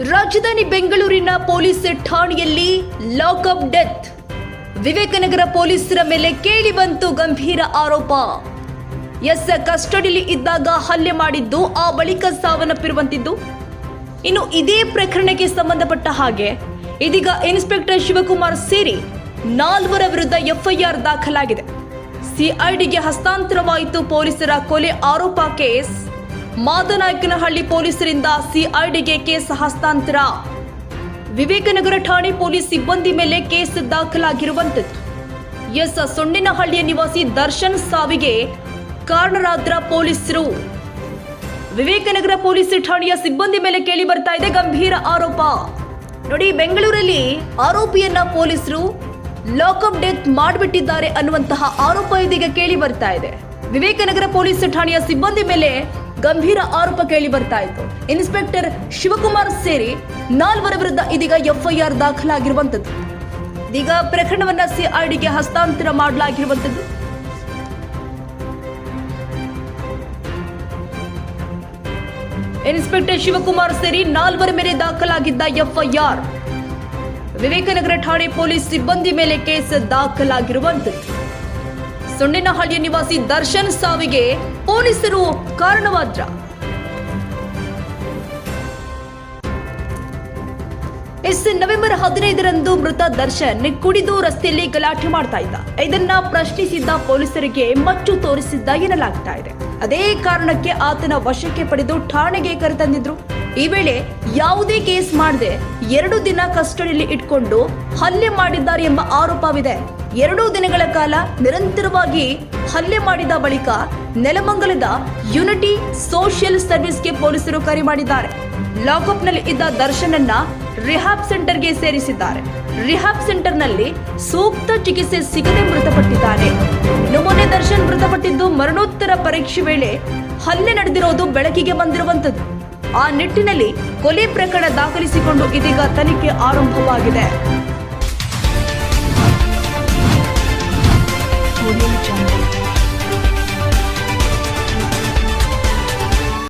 ರಾಜಧಾನಿ ಬೆಂಗಳೂರಿನ ಪೊಲೀಸ್ ಠಾಣೆಯಲ್ಲಿ ಲಾಕಪ್ ಡೆತ್. ವಿವೇಕನಗರ ಪೊಲೀಸರ ಮೇಲೆ ಕೇಳಿ ಬಂತು ಗಂಭೀರ ಆರೋಪ. ಕಸ್ಟಡಿಯಲ್ಲಿ ಇದ್ದಾಗ ಹಲ್ಲೆ ಮಾಡಿದ್ದು, ಆ ಬಳಿಕ ಸಾವನ್ನಪ್ಪಿರುವಂತಿದ್ದು. ಇನ್ನು ಇದೇ ಪ್ರಕರಣಕ್ಕೆ ಸಂಬಂಧಪಟ್ಟ ಹಾಗೆ ಇದೀಗ ಇನ್ಸ್ಪೆಕ್ಟರ್ ಶಿವಕುಮಾರ್ ಸೇರಿ 4 ವಿರುದ್ಧ ಎಫ್ಐಆರ್ ದಾಖಲಾಗಿದೆ. ಸಿಐಡಿಗೆ ಹಸ್ತಾಂತರವಾಯಿತು ಪೊಲೀಸರ ಕೊಲೆ ಆರೋಪ ಕೇಸ್. ಮಾದನಾಯಕನಹಳ್ಳಿ ಪೊಲೀಸರಿಂದ ಸಿಐಡಿಗೆ ಕೇಸ್ ಹಸ್ತಾಂತರ. ವಿವೇಕನಗರ ಠಾಣೆ ಪೊಲೀಸ್ ಸಿಬ್ಬಂದಿ ಮೇಲೆ ಕೇಸ್ ದಾಖಲಾಗಿರುವಂತದ್ದು. ಸೊಂಡೇನಹಳ್ಳಿಯ ನಿವಾಸಿ ದರ್ಶನ್ ಸಾವಿಗೆ ಕಾರಣರಾದ ಪೊಲೀಸರು. ವಿವೇಕನಗರ ಪೊಲೀಸ್ ಠಾಣೆಯ ಸಿಬ್ಬಂದಿ ಮೇಲೆ ಕೇಳಿ ಬರ್ತಾ ಇದೆ ಗಂಭೀರ ಆರೋಪ. ನೋಡಿ, ಬೆಂಗಳೂರಲ್ಲಿ ಆರೋಪಿಯನ್ನ ಪೊಲೀಸರು ಲಾಕಪ್ ಡೆತ್ ಮಾಡಿಬಿಟ್ಟಿದ್ದಾರೆ ಅನ್ನುವಂತಹ ಆರೋಪ ಇದೀಗ ಕೇಳಿ ಬರ್ತಾ ಇದೆ. ವಿವೇಕನಗರ ಪೊಲೀಸ್ ಠಾಣೆಯ ಸಿಬ್ಬಂದಿ ಮೇಲೆ ಗಂಭೀರ ಆರೋಪ ಕೇಳಿ ಬರ್ತಾ ಇತ್ತು. ಇನ್ಸ್ಪೆಕ್ಟರ್ ಶಿವಕುಮಾರ್ ಸೇರಿ 4 ವಿರುದ್ಧ ಇದೀಗ ಎಫ್ಐಆರ್ ದಾಖಲಾಗಿರುವಂತದ್ದು. ಇದೀಗ ಪ್ರಕರಣವನ್ನ ಸಿಐಡಿಗೆ ಹಸ್ತಾಂತರ ಮಾಡಲಾಗಿರುವಂತದ್ದು. ಇನ್ಸ್ಪೆಕ್ಟರ್ ಶಿವಕುಮಾರ್ ಸೇರಿ 4 ಮೇಲೆ ದಾಖಲಾಗಿದ್ದ ಎಫ್ಐಆರ್. ವಿವೇಕನಗರ ಠಾಣೆ ಪೊಲೀಸ್ ಸಿಬ್ಬಂದಿ ಮೇಲೆ ಕೇಸ್ ದಾಖಲಾಗಿರುವಂತದ್ದು. ಸೊಂಡೇನಹಳ್ಳಿಯ ನಿವಾಸಿ ದರ್ಶನ್ ಸಾವಿಗೆ ಪೊಲೀಸರು ಕಾರಣವಾದ್ರ. ನವೆಂಬರ್ 15ರಂದು ಮೃತ ದರ್ಶನ್ ಕುಡಿದು ರಸ್ತೆಯಲ್ಲಿ ಗಲಾಟೆ ಮಾಡ್ತಾ ಇದ್ದ. ಇದನ್ನ ಪ್ರಶ್ನಿಸಿದ್ದ ಪೊಲೀಸರಿಗೆ ಮಚ್ಚು ತೋರಿಸಿದ್ದ ಎನ್ನಲಾಗ್ತಾ ಇದೆ. ಅದೇ ಕಾರಣಕ್ಕೆ ಆತನ ವಶಕ್ಕೆ ಪಡೆದು ಠಾಣೆಗೆ ಕರೆತಂದಿದ್ರು. ಈ ವೇಳೆ ಯಾವುದೇ ಕೇಸ್ ಮಾಡದೆ 2 ದಿನ ಕಸ್ಟಡಿಯಲ್ಲಿ ಇಟ್ಕೊಂಡು ಹಲ್ಲೆ ಮಾಡಿದ್ದಾರೆ ಎಂಬ ಆರೋಪವಿದೆ. 2 ದಿನಗಳ ಕಾಲ ನಿರಂತರವಾಗಿ ಹಲ್ಲೆ ಮಾಡಿದ ಬಳಿಕ ನೆಲಮಂಗಲದ ಯುನಿಟಿ ಸೋಷಿಯಲ್ ಸರ್ವಿಸ್ಗೆ ಪೊಲೀಸರು ಕರೆ ಮಾಡಿದ್ದಾರೆ. ಲಾಕಪ್ನಲ್ಲಿ ಇದ್ದ ದರ್ಶನನ್ನ ರಿಹ್ಯಾಬ್ ಸೆಂಟರ್ಗೆ ಸೇರಿಸಿದ್ದಾರೆ. ರಿಹ್ಯಾಬ್ ಸೆಂಟರ್ನಲ್ಲಿ ಸೂಕ್ತ ಚಿಕಿತ್ಸೆ ಸಿಗದೆ ಮೃತಪಟ್ಟಿದ್ದಾನೆ. ಇನ್ನು ಮೊನ್ನೆ ದರ್ಶನ್ ಮೃತಪಟ್ಟಿದ್ದು ಮರಣೋತ್ತರ ಪರೀಕ್ಷೆ ವೇಳೆ ಹಲ್ಲೆ ನಡೆದಿರೋದು ಬೆಳಕಿಗೆ ಬಂದಿರುವಂತದ್ದು. ಆ ನಿಟ್ಟಿನಲ್ಲಿ ಕೊಲೆ ಪ್ರಕರಣ ದಾಖಲಿಸಿಕೊಂಡು ಇದೀಗ ತನಿಖೆ ಆರಂಭವಾಗಿದೆ.